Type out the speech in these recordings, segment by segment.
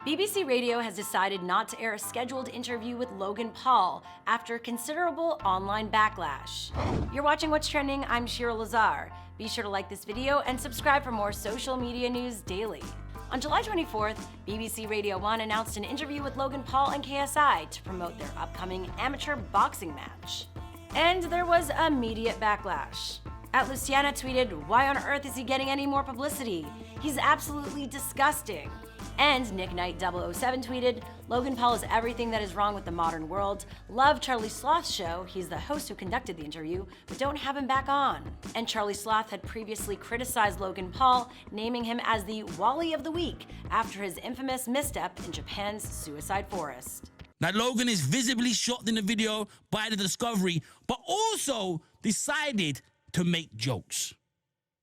BBC Radio has decided not to air a scheduled interview with Logan Paul after considerable online backlash. You're watching What's Trending, I'm Shira Lazar. Be sure to like this video and subscribe for more social media news daily. On July 24th, BBC Radio 1 announced an interview with Logan Paul and KSI to promote their upcoming amateur boxing match. And there was immediate backlash. @Luciana tweeted, "Why on earth is he getting any more publicity? He's absolutely disgusting." And Nick Knight 007 tweeted, "Logan Paul is everything that is wrong with the modern world. Love Charlie Sloth's show. He's the host who conducted the interview, but don't have him back on." And Charlie Sloth had previously criticized Logan Paul, naming him as the Wally of the Week after his infamous misstep in Japan's suicide forest. Now, Logan is visibly shocked in the video by the discovery, but also decided to make jokes.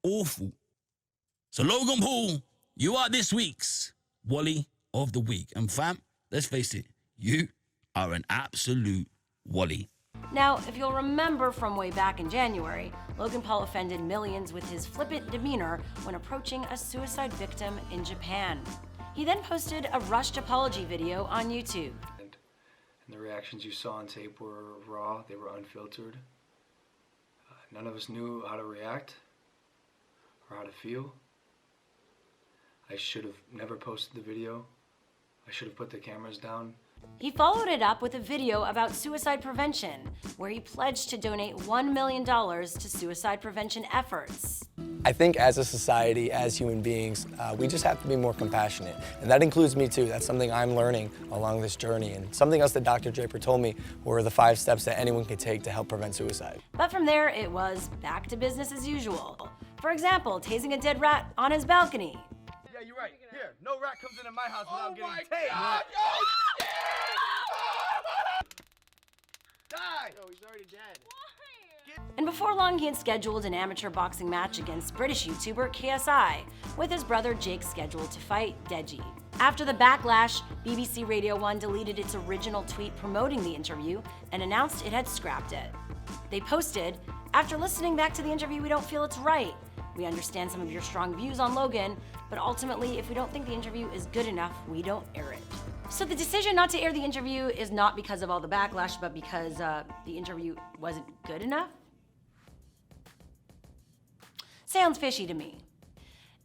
Awful. So Logan Paul, you are this week's Wally of the Week. And fam, let's face it, you are an absolute Wally. Now, if you'll remember from way back in January, Logan Paul offended millions with his flippant demeanor when approaching a suicide victim in Japan. He then posted a rushed apology video on YouTube. And the reactions you saw on tape were raw, they were unfiltered. None of us knew how to react or how to feel. I should have never posted the video. I should have put the cameras down. He followed it up with a video about suicide prevention, where he pledged to donate $1 million to suicide prevention efforts. I think as a society, as human beings, we just have to be more compassionate. And that includes me too. That's something I'm learning along this journey. And something else that Dr. Draper told me were the 5 steps that anyone can take to help prevent suicide. But from there, it was back to business as usual. For example, tasing a dead rat on his balcony. Yeah, you're right. Here, no rat comes into my house without getting tased. God. Oh, shit! Die! No, he's already dead. And before long, he had scheduled an amateur boxing match against British YouTuber KSI, with his brother Jake scheduled to fight Deji. After the backlash, BBC Radio 1 deleted its original tweet promoting the interview and announced it had scrapped it. They posted, "After listening back to the interview, we don't feel it's right. We understand some of your strong views on Logan, but ultimately, if we don't think the interview is good enough, we don't air it." So the decision not to air the interview is not because of all the backlash, but because the interview wasn't good enough? Sounds fishy to me.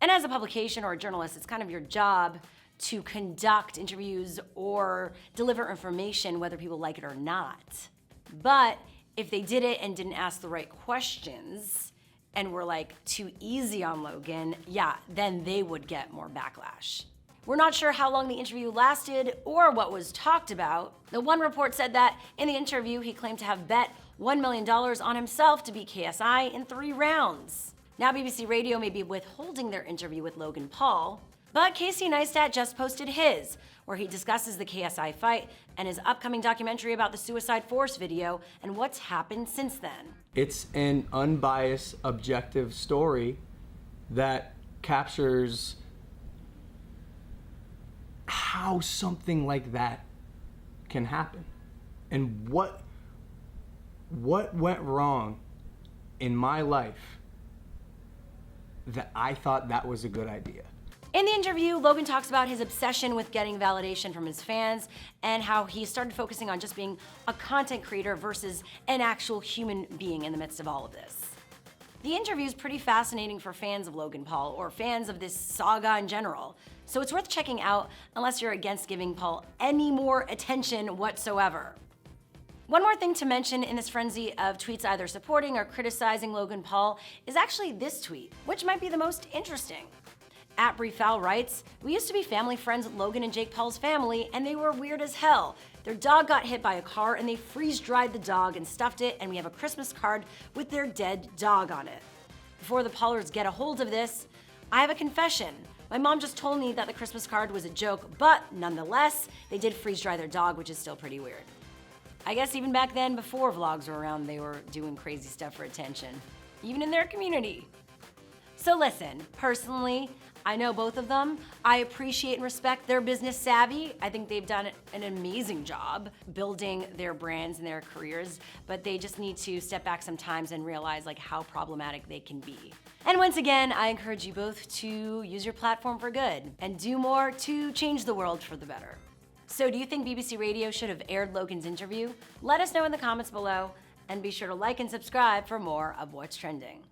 And as a publication or a journalist, it's kind of your job to conduct interviews or deliver information whether people like it or not. But if they did it and didn't ask the right questions and were like too easy on Logan, yeah, then they would get more backlash. We're not sure how long the interview lasted or what was talked about. The one report said that in the interview, he claimed to have bet $1 million on himself to beat KSI in 3 rounds. Now BBC Radio may be withholding their interview with Logan Paul, but Casey Neistat just posted his, where he discusses the KSI fight and his upcoming documentary about the Suicide Force video and what's happened since then. It's an unbiased, objective story that captures how something like that can happen and what went wrong in my life that I thought that was a good idea. In the interview, Logan talks about his obsession with getting validation from his fans and how he started focusing on just being a content creator versus an actual human being in the midst of all of this. The interview is pretty fascinating for fans of Logan Paul or fans of this saga in general, so it's worth checking out unless you're against giving Paul any more attention whatsoever. One more thing to mention in this frenzy of tweets either supporting or criticizing Logan Paul is actually this tweet, which might be the most interesting. @BrieFowl writes, "We used to be family friends with Logan and Jake Paul's family, and they were weird as hell. Their dog got hit by a car and they freeze-dried the dog and stuffed it, and we have a Christmas card with their dead dog on it. Before the Pollards get a hold of this, I have a confession. My mom just told me that the Christmas card was a joke, but nonetheless, they did freeze-dry their dog, which is still pretty weird. I guess even back then, before vlogs were around, they were doing crazy stuff for attention, even in their community." So listen, personally, I know both of them. I appreciate and respect their business savvy. I think they've done an amazing job building their brands and their careers, but they just need to step back sometimes and realize like how problematic they can be. And once again, I encourage you both to use your platform for good and do more to change the world for the better. So do you think BBC Radio should have aired Logan's interview? Let us know in the comments below, and be sure to like and subscribe for more of What's Trending.